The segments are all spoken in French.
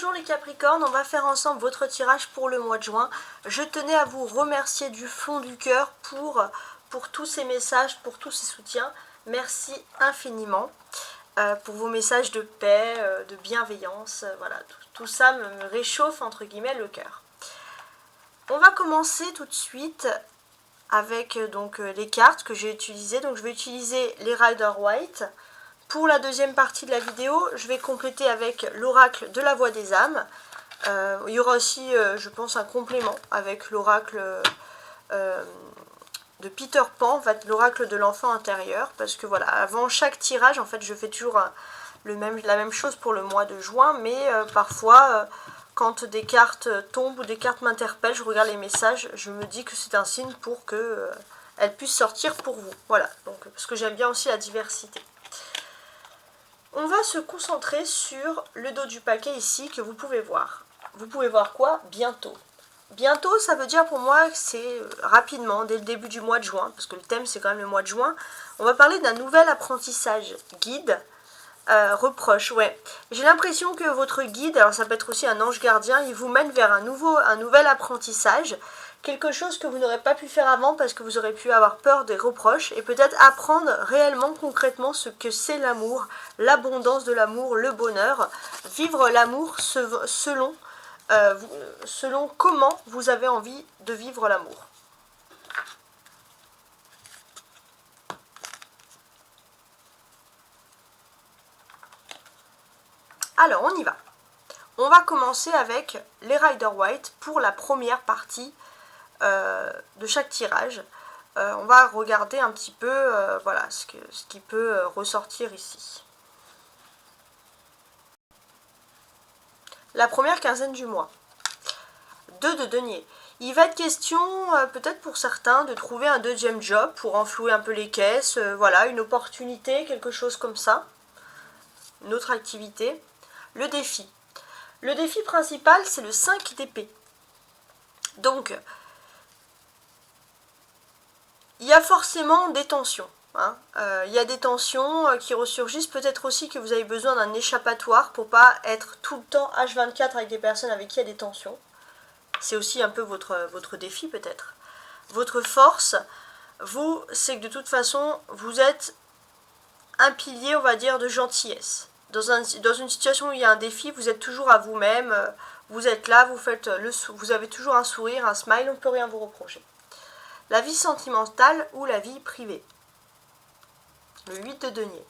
Bonjour les Capricornes, on va faire ensemble votre tirage pour le mois de juin. Je tenais à vous remercier du fond du cœur pour tous ces messages, pour tous ces soutiens. Merci infiniment pour vos messages de paix, de bienveillance. Voilà, tout ça me réchauffe entre guillemets le cœur. On va commencer tout de suite avec les cartes que j'ai utilisées. Donc je vais utiliser les Rider White. Pour la deuxième partie de la vidéo, je vais compléter avec l'oracle de la voix des âmes. Il y aura aussi, je pense, un complément avec l'oracle de Peter Pan, en fait, l'oracle de l'enfant intérieur. Parce que voilà, avant chaque tirage, en fait, je fais toujours la même chose pour le mois de juin. Mais parfois, quand des cartes tombent ou des cartes m'interpellent, je regarde les messages, je me dis que c'est un signe pour que elles puissent sortir pour vous. Voilà, donc, parce que j'aime bien aussi la diversité. On va se concentrer sur le dos du paquet ici que vous pouvez voir. Vous pouvez voir quoi? Bientôt. Bientôt, ça veut dire pour moi que c'est rapidement, dès le début du mois de juin, parce que le thème c'est quand même le mois de juin. On va parler d'un nouvel apprentissage. Guide, reproche, ouais. J'ai l'impression que votre guide, alors ça peut être aussi un ange gardien, il vous mène vers un nouvel apprentissage. Quelque chose que vous n'aurez pas pu faire avant parce que vous aurez pu avoir peur des reproches et peut-être apprendre réellement, concrètement ce que c'est l'amour, l'abondance de l'amour, le bonheur. Vivre l'amour selon comment vous avez envie de vivre l'amour. Alors, on y va. On va commencer avec les Rider White pour la première partie de chaque tirage. On va regarder un petit peu voilà, ce qui peut ressortir ici. La première quinzaine du mois. 2 de denier. Il va être question, peut-être pour certains, de trouver un deuxième job pour enflouer un peu les caisses. Voilà, une opportunité, quelque chose comme ça. Une autre activité. Le défi. Le défi principal, c'est le 5 d'épée. Donc, il y a forcément des tensions. Il y a des tensions qui ressurgissent. Peut-être aussi que vous avez besoin d'un échappatoire pour pas être tout le temps H24 avec des personnes avec qui il y a des tensions. C'est aussi un peu votre défi peut-être. Votre force, vous, c'est que de toute façon, vous êtes un pilier, on va dire, de gentillesse. Dans une situation où il y a un défi, vous êtes toujours à vous-même. Vous êtes là, vous avez toujours un sourire, un smile, on ne peut rien vous reprocher. La vie sentimentale ou la vie privée. Le 8 de denier.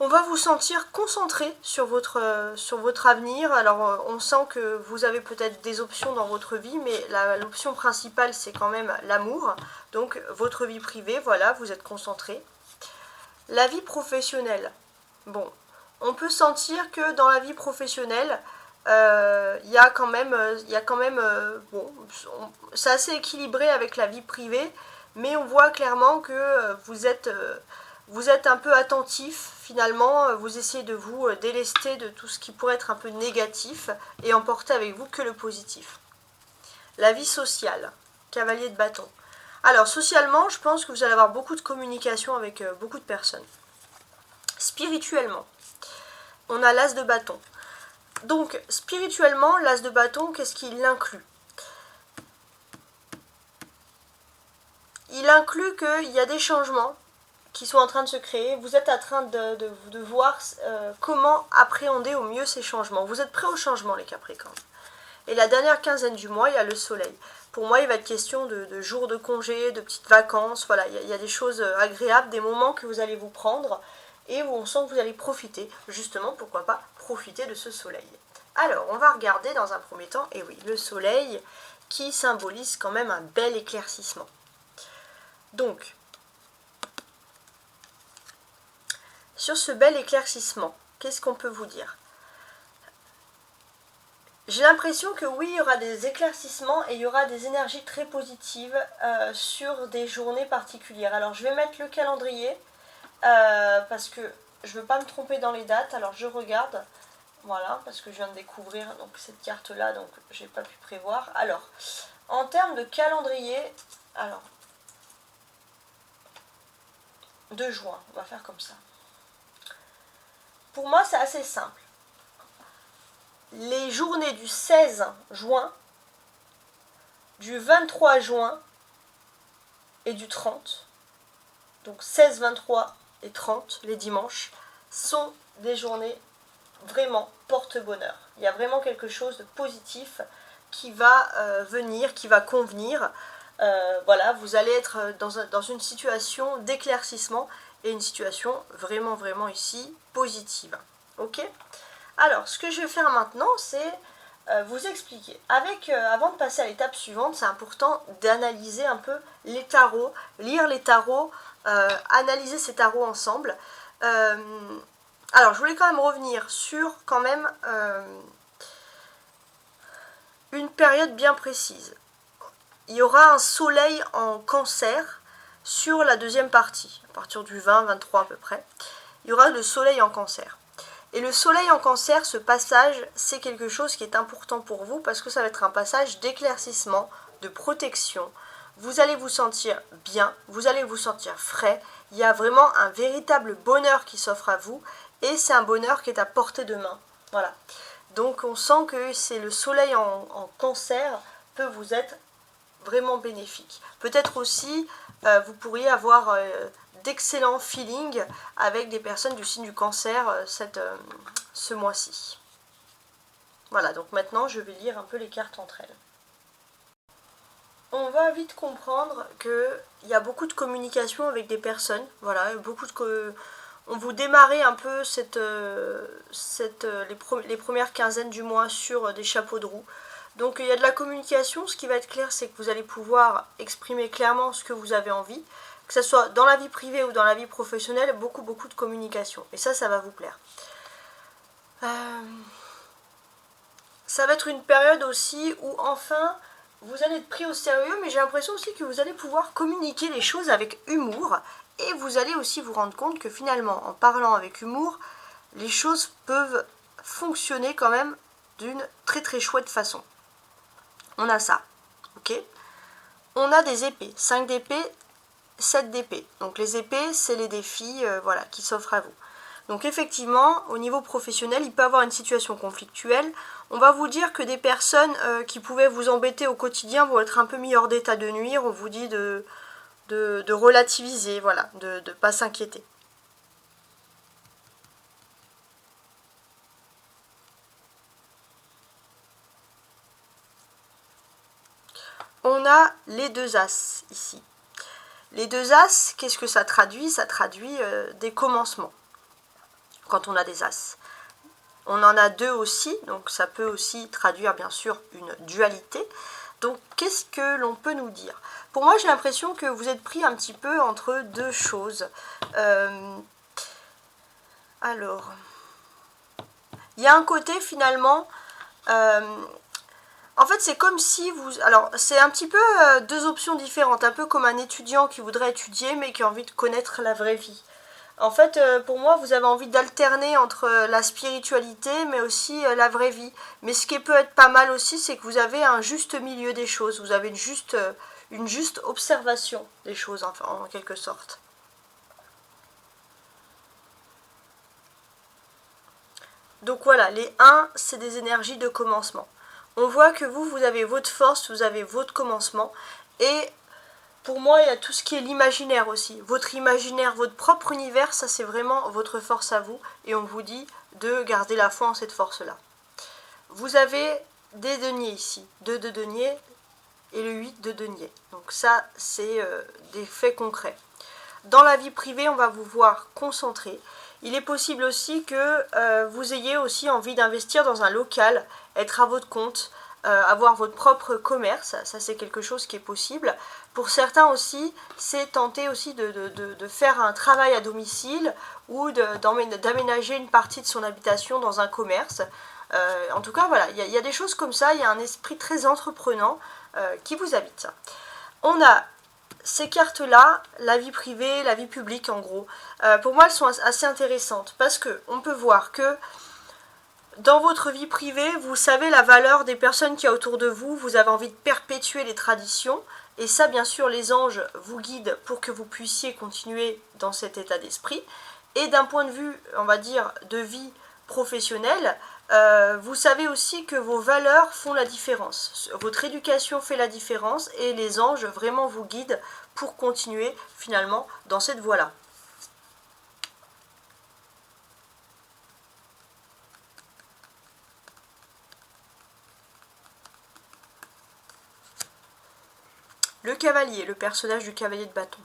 On va vous sentir concentré sur votre avenir. Alors, on sent que vous avez peut-être des options dans votre vie, mais l'option principale, c'est quand même l'amour. Donc, votre vie privée, voilà, vous êtes concentré. La vie professionnelle. Bon, on peut sentir que dans la vie professionnelle, il y a quand même, bon, c'est assez équilibré avec la vie privée, mais on voit clairement que vous êtes un peu attentif, finalement, vous essayez de vous délester de tout ce qui pourrait être un peu négatif et emporter avec vous que le positif. La vie sociale, cavalier de bâton. Alors, socialement, je pense que vous allez avoir beaucoup de communication avec beaucoup de personnes. Spirituellement, on a l'as de bâton. Donc, spirituellement, l'as de bâton, qu'est-ce qu'il inclut? Il inclut qu'il y a des changements qui sont en train de se créer. Vous êtes en train de voir comment appréhender au mieux ces changements. Vous êtes prêts au changement, les Capricornes. Et la dernière quinzaine du mois, il y a le soleil. Pour moi, il va être question de jours de congé, de petites vacances. Voilà, il y a des choses agréables, des moments que vous allez vous prendre et où on sent que vous allez profiter. Justement, pourquoi pas profiter de ce soleil. Alors, on va regarder dans un premier temps, et oui, le soleil qui symbolise quand même un bel éclaircissement. Donc, sur ce bel éclaircissement, qu'est-ce qu'on peut vous dire? J'ai l'impression que oui, il y aura des éclaircissements et il y aura des énergies très positives sur des journées particulières. Alors, je vais mettre le calendrier parce que je ne veux pas me tromper dans les dates. Alors, je regarde. Voilà, parce que je viens de découvrir donc, cette carte-là, donc je n'ai pas pu prévoir. Alors, en termes de calendrier, alors, 2 juin, on va faire comme ça. Pour moi, c'est assez simple. les journées du 16 juin, du 23 juin et du 30, donc 16, 23 et 30, les dimanches, sont des journées vraiment porte-bonheur. Il y a vraiment quelque chose de positif qui va venir, qui va convenir. Voilà, vous allez être dans une situation d'éclaircissement et une situation vraiment ici positive. Ok ? Alors, ce que je vais faire maintenant, c'est vous expliquer. Avant de passer à l'étape suivante, c'est important d'analyser un peu les tarots, lire les tarots, analyser ces tarots ensemble. Alors, je voulais quand même revenir sur une période bien précise. Il y aura un soleil en cancer sur la deuxième partie, à partir du 20-23 à peu près. Il y aura le soleil en cancer. Et le soleil en cancer, ce passage, c'est quelque chose qui est important pour vous parce que ça va être un passage d'éclaircissement, de protection. Vous allez vous sentir bien, vous allez vous sentir frais. Il y a vraiment un véritable bonheur qui s'offre à vous et c'est un bonheur qui est à portée de main. Voilà. Donc on sent que c'est le soleil en cancer peut vous être vraiment bénéfique. Peut-être aussi, vous pourriez avoir d'excellents feelings avec des personnes du signe du cancer ce mois-ci. Voilà, donc maintenant je vais lire un peu les cartes entre elles. On va vite comprendre qu'il y a beaucoup de communication avec des personnes. Voilà, on vous démarrez un peu les premières quinzaines du mois sur des chapeaux de roue. Donc il y a de la communication. Ce qui va être clair, c'est que vous allez pouvoir exprimer clairement ce que vous avez envie, que ce soit dans la vie privée ou dans la vie professionnelle, beaucoup de communication. Et ça va vous plaire. Ça va être une période aussi où enfin vous allez être pris au sérieux, mais j'ai l'impression aussi que vous allez pouvoir communiquer les choses avec humour. Et vous allez aussi vous rendre compte que finalement, en parlant avec humour, les choses peuvent fonctionner quand même d'une très chouette façon. On a ça, ok ? On a des épées, 5 d'épée, 7 d'épée. Donc les épées, c'est les défis voilà, qui s'offrent à vous. Donc effectivement, au niveau professionnel, il peut y avoir une situation conflictuelle. On va vous dire que des personnes qui pouvaient vous embêter au quotidien vont être un peu mis hors d'état de nuire. On vous dit de relativiser, voilà, de ne pas s'inquiéter. On a les 2 as ici. Les 2 as, qu'est-ce que ça traduit ? Ça traduit des commencements, quand on a des as. On en a 2 aussi, donc ça peut aussi traduire bien sûr une dualité. Donc qu'est-ce que l'on peut nous dire ? Pour moi, j'ai l'impression que vous êtes pris un petit peu entre 2 choses. Alors, il y a un côté finalement... en fait, c'est comme si vous... Alors, c'est un petit peu 2 options différentes, un peu comme un étudiant qui voudrait étudier mais qui a envie de connaître la vraie vie. En fait, pour moi, vous avez envie d'alterner entre la spiritualité mais aussi la vraie vie. Mais ce qui peut être pas mal aussi, c'est que vous avez un juste milieu des choses, vous avez une juste observation des choses, enfin, en quelque sorte. Donc voilà, les 1, c'est des énergies de commencement. On voit que vous avez votre force, vous avez votre commencement. Et pour moi, il y a tout ce qui est l'imaginaire aussi. Votre imaginaire, votre propre univers, ça c'est vraiment votre force à vous. Et on vous dit de garder la foi en cette force-là. Vous avez des deniers ici. 2 de deniers et le 8 de deniers. Donc ça, c'est des faits concrets. Dans la vie privée, on va vous voir concentré. Il est possible aussi que vous ayez aussi envie d'investir dans un local, être à votre compte, avoir votre propre commerce. Ça, c'est quelque chose qui est possible. Pour certains aussi, c'est tenter aussi de faire un travail à domicile ou d'aménager une partie de son habitation dans un commerce. En tout cas, voilà, il y a des choses comme ça. Il y a un esprit très entreprenant qui vous habite. On a ces cartes-là, la vie privée, la vie publique en gros, pour moi elles sont assez intéressantes parce qu'on peut voir que dans votre vie privée, vous savez la valeur des personnes qu'il y a autour de vous, vous avez envie de perpétuer les traditions et ça bien sûr les anges vous guident pour que vous puissiez continuer dans cet état d'esprit. Et d'un point de vue, on va dire, de vie professionnelle, Vous savez aussi que vos valeurs font la différence. Votre éducation fait la différence et les anges vraiment vous guident pour continuer finalement dans cette voie-là. Le cavalier, le personnage du cavalier de bâton.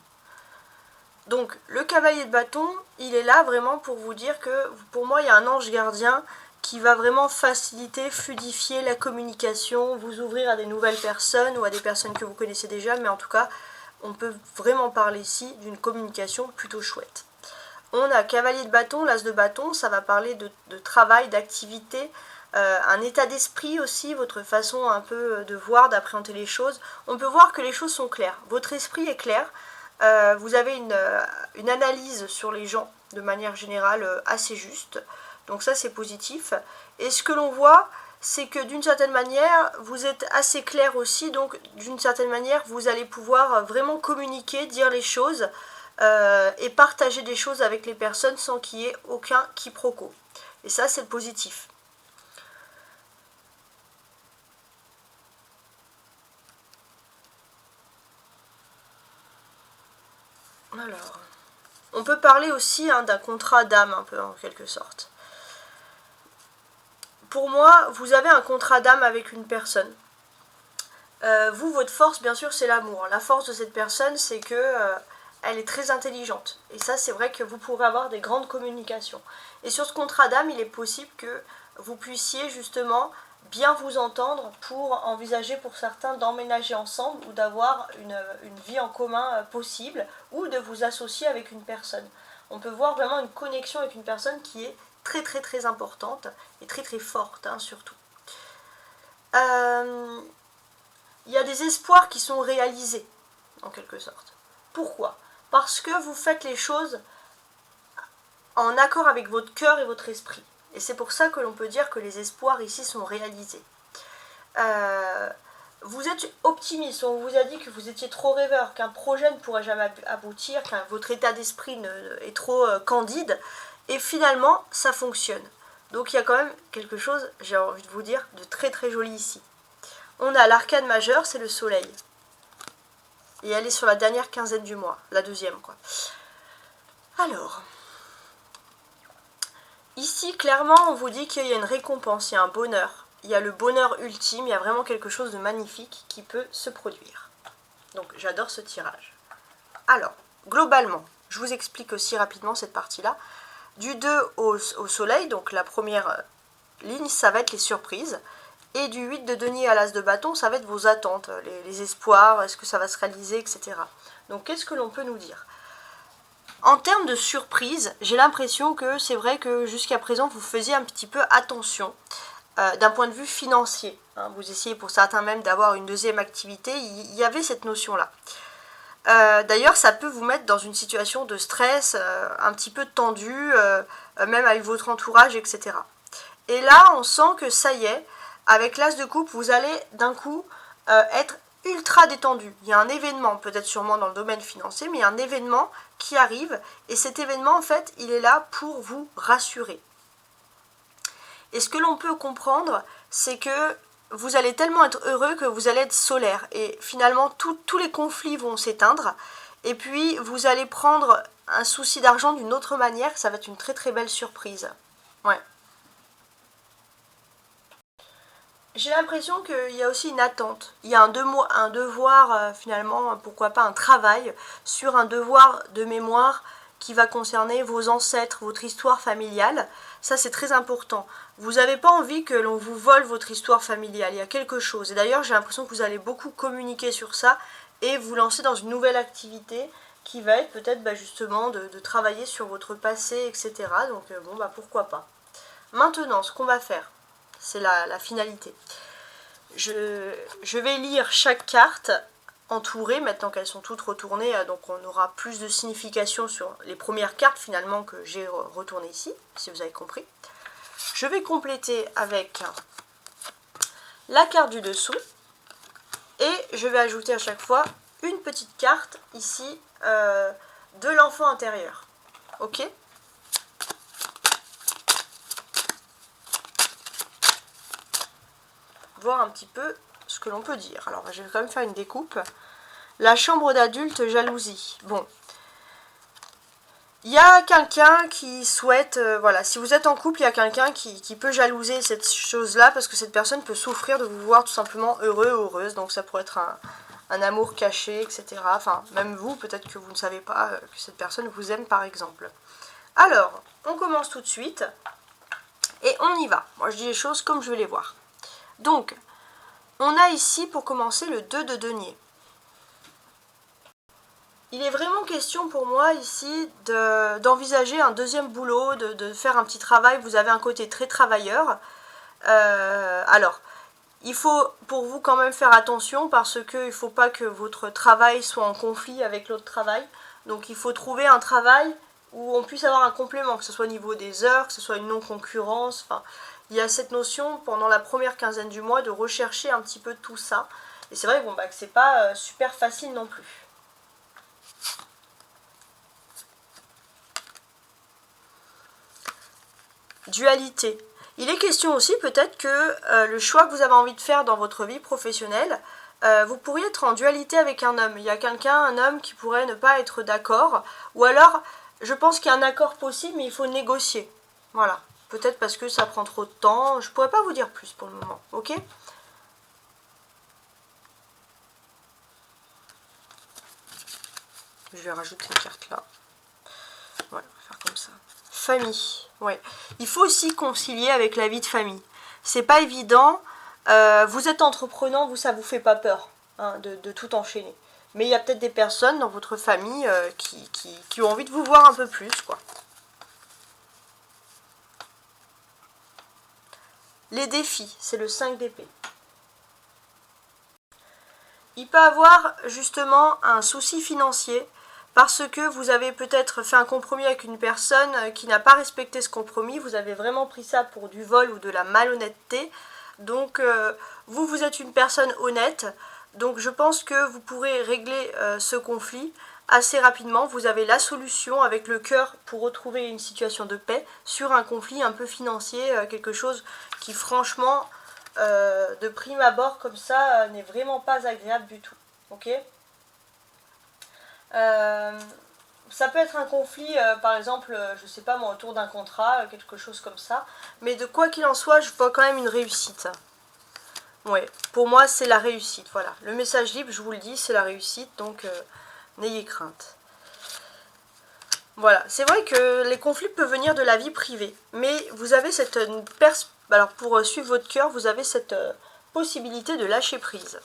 Donc le cavalier de bâton, il est là vraiment pour vous dire que pour moi il y a un ange gardien qui va vraiment faciliter, fluidifier la communication, vous ouvrir à des nouvelles personnes ou à des personnes que vous connaissez déjà, mais en tout cas on peut vraiment parler ici d'une communication plutôt chouette. On a cavalier de bâton, l'as de bâton, ça va parler de travail, d'activité, un état d'esprit aussi, votre façon un peu de voir, d'appréhender les choses. On peut voir que les choses sont claires, votre esprit est clair, vous avez une analyse sur les gens de manière générale assez juste, donc ça c'est positif. Et ce que l'on voit, c'est que d'une certaine manière, vous êtes assez clair aussi, donc d'une certaine manière, vous allez pouvoir vraiment communiquer, dire les choses, et partager des choses avec les personnes sans qu'il y ait aucun quiproquo. Et ça, c'est le positif. Alors, on peut parler aussi d'un contrat d'âme, un peu en quelque sorte. Pour moi, vous avez un contrat d'âme avec une personne. Vous, votre force, bien sûr, c'est l'amour. La force de cette personne, c'est que elle est très intelligente. Et ça, c'est vrai que vous pourrez avoir des grandes communications. Et sur ce contrat d'âme, il est possible que vous puissiez justement bien vous entendre pour envisager pour certains d'emménager ensemble ou d'avoir une vie en commun possible ou de vous associer avec une personne. On peut voir vraiment une connexion avec une personne qui est très très très importante et très très forte surtout. Il y a des espoirs qui sont réalisés en quelque sorte. Pourquoi ? Parce que vous faites les choses en accord avec votre cœur et votre esprit. Et c'est pour ça que l'on peut dire que les espoirs ici sont réalisés. Vous êtes optimiste, on vous a dit que vous étiez trop rêveur, qu'un projet ne pourrait jamais aboutir, que votre état d'esprit est trop candide, et finalement ça fonctionne. Donc il y a quand même quelque chose, j'ai envie de vous dire, de très très joli ici. On a l'arcane majeure, c'est le soleil. Et elle est sur la dernière quinzaine du mois, la deuxième quoi. Alors, ici clairement on vous dit qu'il y a une récompense, il y a un bonheur. Il y a le bonheur ultime, il y a vraiment quelque chose de magnifique qui peut se produire. Donc j'adore ce tirage. Alors, globalement, je vous explique aussi rapidement cette partie-là. Du 2 au soleil, donc la première ligne, ça va être les surprises. Et du 8 de denier à l'as de bâton, ça va être vos attentes, les espoirs, est-ce que ça va se réaliser, etc. Donc qu'est-ce que l'on peut nous dire ? En termes de surprise, j'ai l'impression que c'est vrai que jusqu'à présent, vous faisiez un petit peu attention d'un point de vue financier. Vous essayez pour certains même d'avoir une deuxième activité, il y avait cette notion-là. D'ailleurs, ça peut vous mettre dans une situation de stress, un petit peu tendue, même avec votre entourage, etc. Et là, on sent que ça y est, avec l'as de coupe, vous allez d'un coup être ultra détendu. Il y a un événement, peut-être sûrement dans le domaine financier, mais il y a un événement qui arrive, et cet événement, en fait, il est là pour vous rassurer. Et ce que l'on peut comprendre, c'est que vous allez tellement être heureux que vous allez être solaire. Et finalement, tous les conflits vont s'éteindre. Et puis, vous allez prendre un souci d'argent d'une autre manière. Ça va être une très très belle surprise. Ouais. J'ai l'impression qu'il y a aussi une attente. Il y a un devoir finalement, pourquoi pas un travail sur un devoir de mémoire qui va concerner vos ancêtres, votre histoire familiale. Ça, c'est très important. Vous n'avez pas envie que l'on vous vole votre histoire familiale. Il y a quelque chose. Et d'ailleurs, j'ai l'impression que vous allez beaucoup communiquer sur ça et vous lancer dans une nouvelle activité qui va être peut-être justement de travailler sur votre passé, etc. Donc, bon, pourquoi pas. Maintenant, ce qu'on va faire, c'est la finalité. Je vais lire chaque carte entourées, maintenant qu'elles sont toutes retournées, donc on aura plus de signification sur les premières cartes finalement que j'ai retournées ici, si vous avez compris. Je vais compléter avec la carte du dessous et je vais ajouter à chaque fois une petite carte ici de l'enfant intérieur. Ok ? voir un petit peu ce que l'on peut dire. Alors, je vais quand même faire une découpe. La chambre d'adulte, jalousie. Bon. Il y a quelqu'un qui souhaite, voilà, si vous êtes en couple, il y a quelqu'un qui peut jalouser cette chose-là parce que cette personne peut souffrir de vous voir tout simplement heureux ou heureuse. Donc ça pourrait être un amour caché, etc. Enfin, même vous, peut-être que vous ne savez pas que cette personne vous aime par exemple. Alors, on commence tout de suite et on y va. Moi, je dis les choses comme je veux les voir. Donc, on a ici pour commencer le 2 de denier. Il est vraiment question pour moi ici d'envisager un deuxième boulot, de faire un petit travail. Vous avez un côté très travailleur. Alors, il faut pour vous quand même faire attention parce qu'il ne faut pas que votre travail soit en conflit avec l'autre travail. Donc il faut trouver un travail où on puisse avoir un complément, que ce soit au niveau des heures, que ce soit une non-concurrence. Enfin, il y a cette notion pendant la première quinzaine du mois de rechercher un petit peu tout ça. Et c'est vrai bon, que c'est pas super facile non plus. Dualité. Il est question aussi peut-être que le choix que vous avez envie de faire dans votre vie professionnelle, vous pourriez être en dualité avec un homme. Il y a un homme qui pourrait ne pas être d'accord, ou alors je pense qu'il y a un accord possible mais il faut négocier. Voilà, peut-être parce que ça prend trop de temps, je ne pourrais pas vous dire plus pour le moment, ok ? Je vais rajouter une carte là. Voilà, on va faire comme ça. Famille, ouais. Il faut aussi concilier avec la vie de famille. C'est pas évident. Vous êtes entreprenant, vous, ça vous fait pas peur hein, de tout enchaîner. Mais il y a peut-être des personnes dans votre famille qui ont envie de vous voir un peu plus, quoi. Les défis, c'est le 5 d'épée. Il peut avoir justement un souci financier parce que vous avez peut-être fait un compromis avec une personne qui n'a pas respecté ce compromis, vous avez vraiment pris ça pour du vol ou de la malhonnêteté. Donc vous êtes une personne honnête, donc je pense que vous pourrez régler ce conflit assez rapidement. Vous avez la solution avec le cœur pour retrouver une situation de paix sur un conflit un peu financier, quelque chose qui franchement, de prime abord comme ça, n'est vraiment pas agréable du tout. Ok ? Ça peut être un conflit, par exemple, je sais pas moi, autour d'un contrat, quelque chose comme ça. Mais de quoi qu'il en soit, je vois quand même une réussite. Ouais, pour moi, c'est la réussite. Voilà, le message libre, je vous le dis, c'est la réussite, donc n'ayez crainte. Voilà, c'est vrai que les conflits peuvent venir de la vie privée, mais vous avez cette alors pour suivre votre cœur, vous avez cette possibilité de lâcher prise.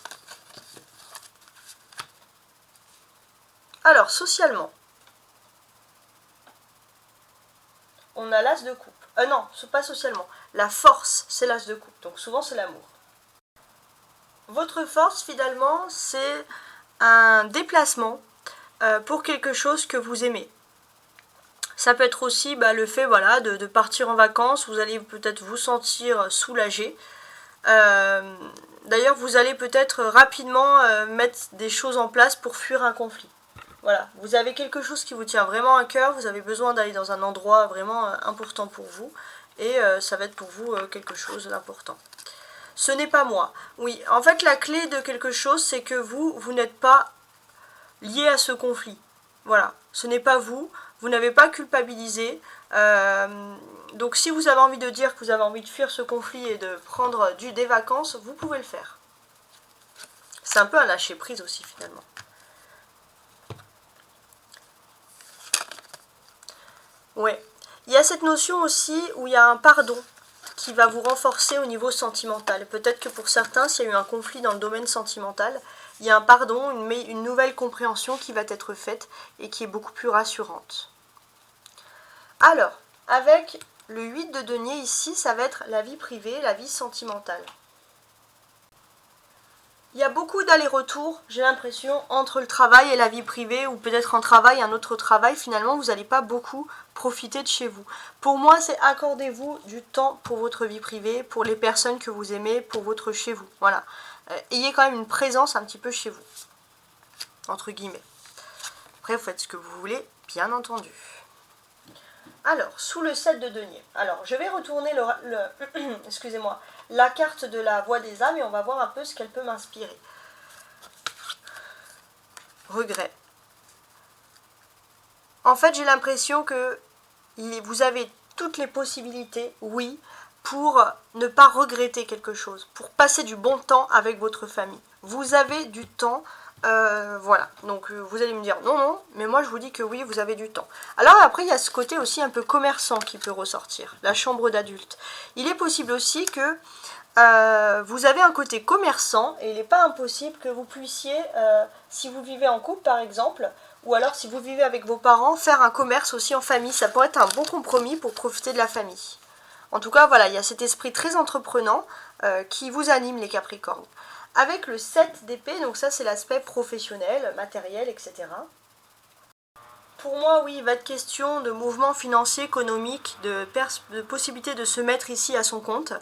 Alors, socialement, on a l'as de coupe. Non, c'est pas socialement. La force, c'est l'as de coupe. Donc souvent, c'est l'amour. Votre force, finalement, c'est un déplacement pour quelque chose que vous aimez. Ça peut être aussi le fait voilà, de partir en vacances. Vous allez peut-être vous sentir soulagé. D'ailleurs, vous allez peut-être rapidement mettre des choses en place pour fuir un conflit. Voilà, vous avez quelque chose qui vous tient vraiment à cœur, vous avez besoin d'aller dans un endroit vraiment important pour vous, et ça va être pour vous quelque chose d'important. Ce n'est pas moi. Oui, en fait, la clé de quelque chose, c'est que vous n'êtes pas lié à ce conflit. Voilà, ce n'est pas vous, vous n'avez pas culpabilisé. Donc si vous avez envie de dire que vous avez envie de fuir ce conflit et de prendre des vacances, vous pouvez le faire. C'est un peu un lâcher prise aussi finalement. Ouais. Il y a cette notion aussi où il y a un pardon qui va vous renforcer au niveau sentimental. Peut-être que pour certains, s'il y a eu un conflit dans le domaine sentimental, il y a un pardon, une nouvelle compréhension qui va être faite et qui est beaucoup plus rassurante. Alors, avec le 8 de denier ici, ça va être la vie privée, la vie sentimentale. Il y a beaucoup d'allers-retours, j'ai l'impression, entre le travail et la vie privée, ou peut-être un travail et un autre travail. Finalement, vous n'allez pas beaucoup profiter de chez vous. Pour moi, c'est accordez-vous du temps pour votre vie privée, pour les personnes que vous aimez, pour votre chez vous. Voilà. Ayez quand même une présence un petit peu chez vous, entre guillemets. Après, vous faites ce que vous voulez, bien entendu. Alors, sous le 7 de denier. Alors, je vais retourner excusez-moi, la carte de la voix des âmes et on va voir un peu ce qu'elle peut m'inspirer. Regret. En fait, j'ai l'impression que vous avez toutes les possibilités, oui, pour ne pas regretter quelque chose, pour passer du bon temps avec votre famille. Vous avez du temps, voilà. Donc vous allez me dire non, non, mais moi je vous dis que oui, vous avez du temps. Alors après, il y a ce côté aussi un peu commerçant qui peut ressortir, la chambre d'adulte. Il est possible aussi que vous avez un côté commerçant et il n'est pas impossible que vous puissiez, si vous vivez en couple par exemple, ou alors si vous vivez avec vos parents, faire un commerce aussi en famille. Ça pourrait être un bon compromis pour profiter de la famille. En tout cas, voilà, il y a cet esprit très entreprenant qui vous anime les Capricornes. Avec le 7 d'épée, donc ça c'est l'aspect professionnel, matériel, etc. Pour moi, oui, il va être question de mouvements financiers, économiques, de possibilité de se mettre ici à son compte.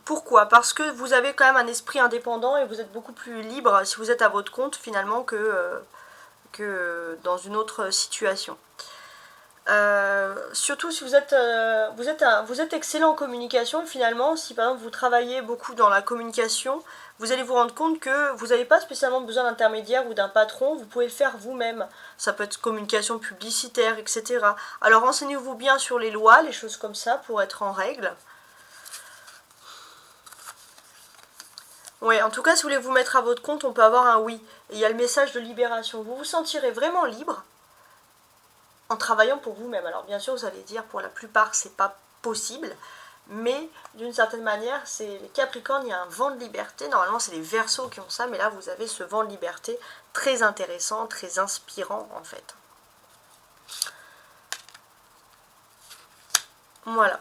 Pourquoi? Parce que vous avez quand même un esprit indépendant et vous êtes beaucoup plus libre si vous êtes à votre compte finalement que dans une autre situation. Surtout si vous êtes excellent en communication et finalement si par exemple vous travaillez beaucoup dans la communication, vous allez vous rendre compte que vous n'avez pas spécialement besoin d'intermédiaire ou d'un patron, vous pouvez le faire vous-même. Ça peut être communication publicitaire, etc. Alors renseignez-vous bien sur les lois, les choses comme ça pour être en règle. Oui, en tout cas, si vous voulez vous mettre à votre compte, on peut avoir un oui. Et il y a le message de libération. Vous vous sentirez vraiment libre en travaillant pour vous-même. Alors bien sûr, vous allez dire, pour la plupart, c'est pas possible. Mais d'une certaine manière, c'est les Capricornes, il y a un vent de liberté. Normalement, c'est les Verseaux qui ont ça, mais là, vous avez ce vent de liberté très intéressant, très inspirant, en fait. Voilà.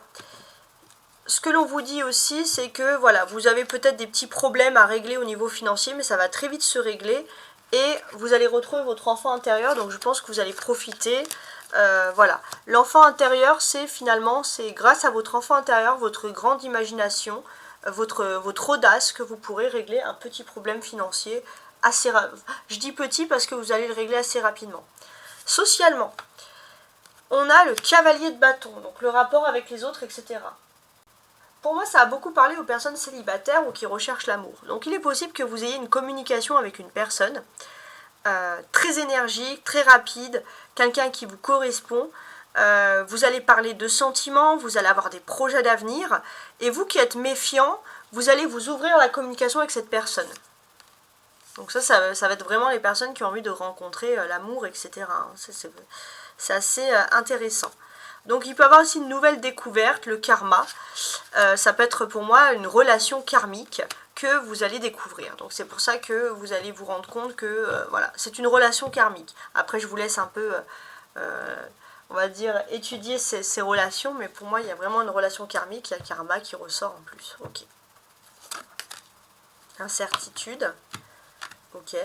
Ce que l'on vous dit aussi, c'est que voilà, vous avez peut-être des petits problèmes à régler au niveau financier, mais ça va très vite se régler et vous allez retrouver votre enfant intérieur, donc je pense que vous allez profiter. Voilà, l'enfant intérieur, c'est finalement, c'est grâce à votre enfant intérieur, votre grande imagination, votre audace que vous pourrez régler un petit problème financier assez rapidement. Je dis petit parce que vous allez le régler assez rapidement. Socialement, on a le cavalier de bâton, donc le rapport avec les autres, etc. Pour moi, ça a beaucoup parlé aux personnes célibataires ou qui recherchent l'amour. Donc il est possible que vous ayez une communication avec une personne très énergique, très rapide, quelqu'un qui vous correspond. Vous allez parler de sentiments, vous allez avoir des projets d'avenir. Et vous qui êtes méfiant, vous allez vous ouvrir à la communication avec cette personne. Donc ça va être vraiment les personnes qui ont envie de rencontrer l'amour, etc. C'est assez intéressant. Donc il peut y avoir aussi une nouvelle découverte, le karma. Ça peut être pour moi une relation karmique que vous allez découvrir. Donc c'est pour ça que vous allez vous rendre compte que voilà, c'est une relation karmique. Après je vous laisse un peu, on va dire, étudier ces relations, mais pour moi il y a vraiment une relation karmique, il y a le karma qui ressort en plus. Ok. Incertitude. Ok.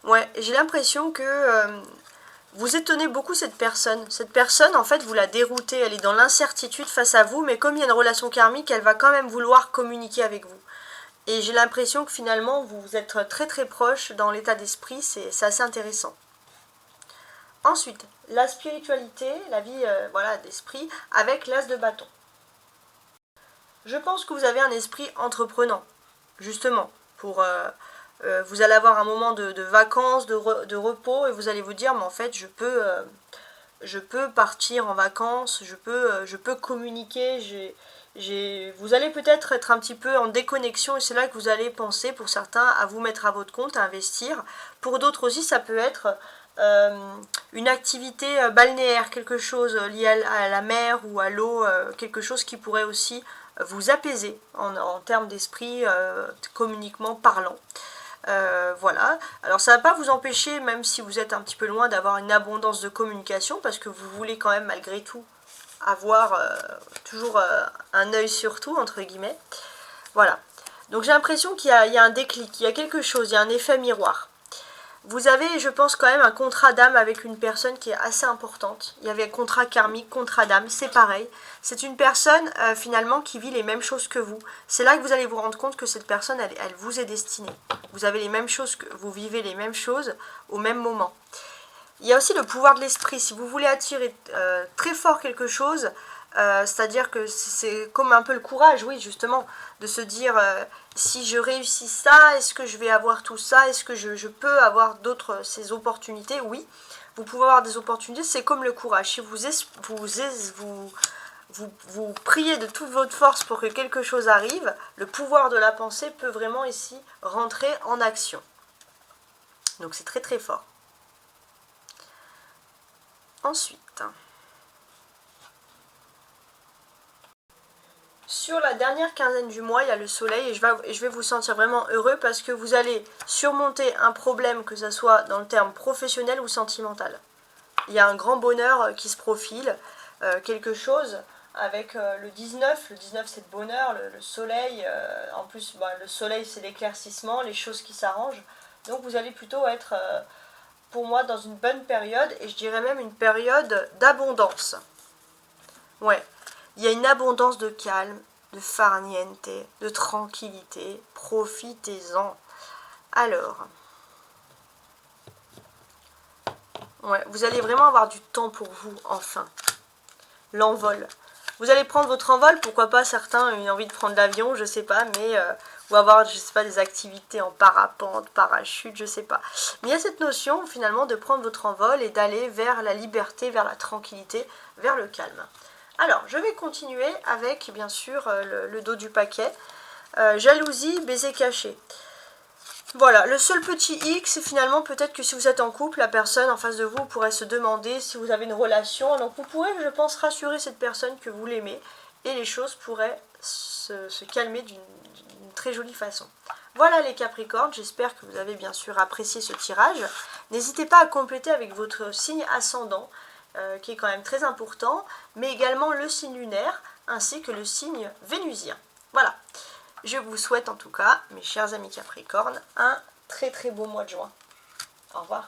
Ouais, j'ai l'impression que vous étonnez beaucoup cette personne. Cette personne, en fait, vous la déroutez. Elle est dans l'incertitude face à vous, mais comme il y a une relation karmique, elle va quand même vouloir communiquer avec vous. Et j'ai l'impression que finalement, vous êtes très très proche dans l'état d'esprit. C'est assez intéressant. Ensuite, la spiritualité, la vie voilà, d'esprit, avec l'as de bâton. Je pense que vous avez un esprit entreprenant, justement, pour... vous allez avoir un moment de vacances, de repos, et vous allez vous dire, mais en fait, je peux partir en vacances, je peux communiquer, vous allez peut-être être un petit peu en déconnexion, et c'est là que vous allez penser, pour certains, à vous mettre à votre compte, à investir. Pour d'autres aussi, ça peut être une activité balnéaire, quelque chose lié à la mer ou à l'eau, quelque chose qui pourrait aussi vous apaiser en termes d'esprit, communiquement parlant. Voilà, alors ça ne va pas vous empêcher, même si vous êtes un petit peu loin, d'avoir une abondance de communication, parce que vous voulez quand même malgré tout avoir toujours un œil sur tout, entre guillemets. Voilà, donc j'ai l'impression qu'il y a un déclic, il y a quelque chose, il y a un effet miroir. Vous avez, je pense, quand même un contrat d'âme avec une personne qui est assez importante. Il y avait un contrat karmique, contrat d'âme, c'est pareil. C'est une personne, finalement, qui vit les mêmes choses que vous. C'est là que vous allez vous rendre compte que cette personne, elle vous est destinée. Vous avez les mêmes choses, vous vivez les mêmes choses au même moment. Il y a aussi le pouvoir de l'esprit. Si vous voulez attirer très fort quelque chose, c'est-à-dire que c'est comme un peu le courage, oui, justement, de se dire si je réussis ça, est-ce que je vais avoir tout ça, est-ce que je peux avoir d'autres ces opportunités? Oui, vous pouvez avoir des opportunités, c'est comme le courage. Si vous priez de toute votre force pour que quelque chose arrive, le pouvoir de la pensée peut vraiment ici rentrer en action. Donc c'est très très fort. Ensuite, sur la dernière quinzaine du mois, il y a le soleil et je vais vous sentir vraiment heureux parce que vous allez surmonter un problème, que ce soit dans le terme professionnel ou sentimental. Il y a un grand bonheur qui se profile, quelque chose avec le 19 c'est le bonheur, le soleil, en plus le soleil c'est l'éclaircissement, les choses qui s'arrangent, donc vous allez plutôt être pour moi dans une bonne période et je dirais même une période d'abondance. Ouais, il y a une abondance de calme, de farniente, de tranquillité, profitez-en. Alors, ouais, vous allez vraiment avoir du temps pour vous, enfin. L'envol. Vous allez prendre votre envol, pourquoi pas certains ont envie de prendre l'avion, je sais pas, mais ou avoir, je sais pas, des activités en parapente, parachute, je sais pas. Mais il y a cette notion finalement de prendre votre envol et d'aller vers la liberté, vers la tranquillité, vers le calme. Alors, je vais continuer avec, bien sûr, le dos du paquet. Jalousie, baiser caché. Voilà, le seul petit hic, c'est finalement peut-être que si vous êtes en couple, la personne en face de vous pourrait se demander si vous avez une relation. Donc vous pourrez, je pense, rassurer cette personne que vous l'aimez et les choses pourraient se calmer d'une très jolie façon. Voilà les Capricornes, j'espère que vous avez bien sûr apprécié ce tirage. N'hésitez pas à compléter avec votre signe ascendant, qui est quand même très important, mais également le signe lunaire, ainsi que le signe vénusien. Voilà. Je vous souhaite en tout cas, mes chers amis Capricornes, un très très beau mois de juin. Au revoir.